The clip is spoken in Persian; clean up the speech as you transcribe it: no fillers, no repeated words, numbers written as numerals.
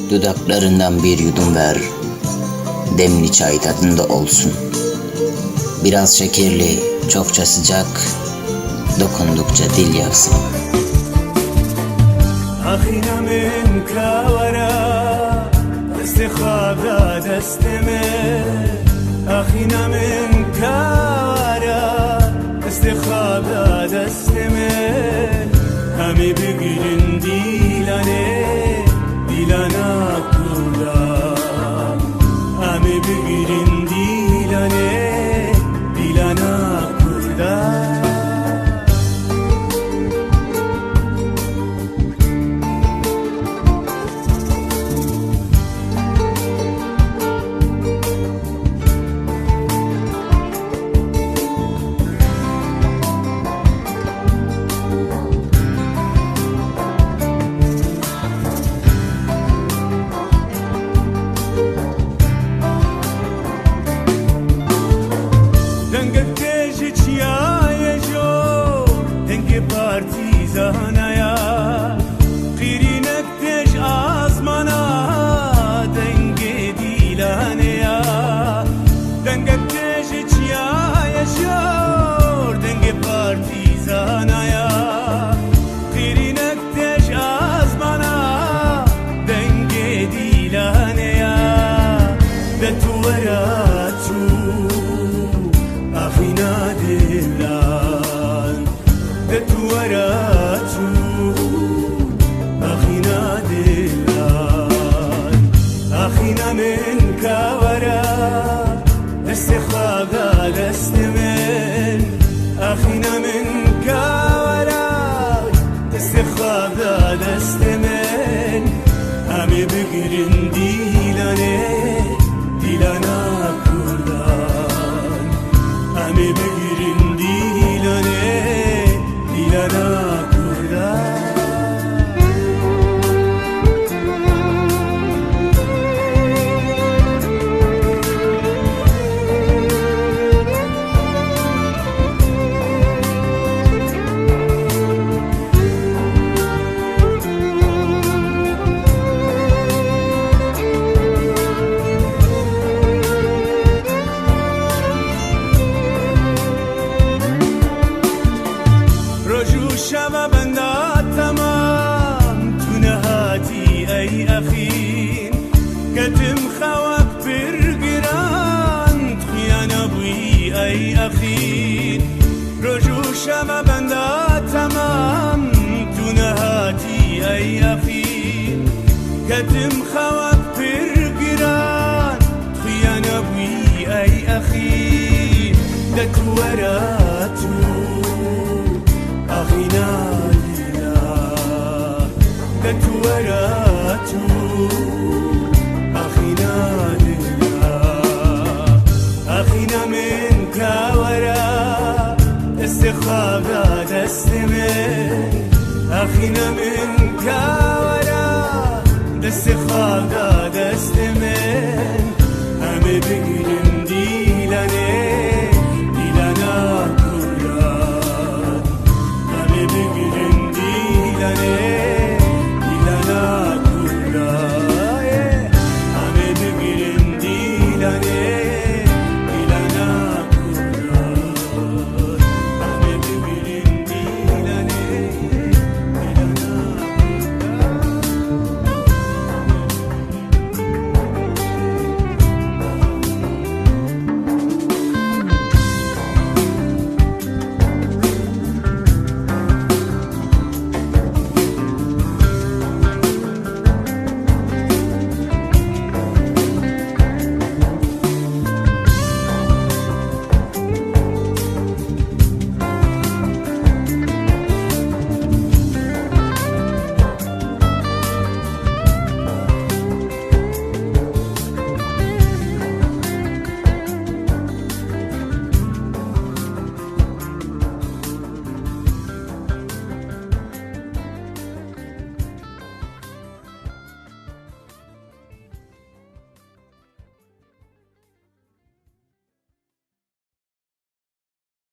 Dudaklarından bir yudum ver, demli çay tadında olsun. Biraz şekerli, çokça sıcak, dokundukça dil yaksın. أخينا منك ورا استخاذة دستمه أخينا منك ورا استخاذة دستمه همي بگیرن دیلانه دیلانا کلا همي بگیرن دیلانه دیلانا کلا partizanaya qirinek teş azmana denge dilanaya denge teş çiya yaşıyor denge partizanaya qirinek teş azmana denge dilanaya de tuvaratu afina dilan de tuvaratu أخينا دلال أخينا منك ورا استخاذة دستمن أخينا منك ورا استخاذة دستمن همي بگیرن دیلانه دیلانا کردان همي بگیرن دیلانه دیلانا کردان شبه بندات تمام تو نهاتی ای اخین کتم خواب برگران خیانه بوی ای اخین رجو شبه بندات تمام تو نهاتی ای اخین کتم خواب برگران خیانه بوی ای اخین دکوراتو أخينا لله دكوراتو أخينا لله أخينا منك ورا استخاذة دستمن أخينا منك ورا استخاذة دستمن همي بگیرن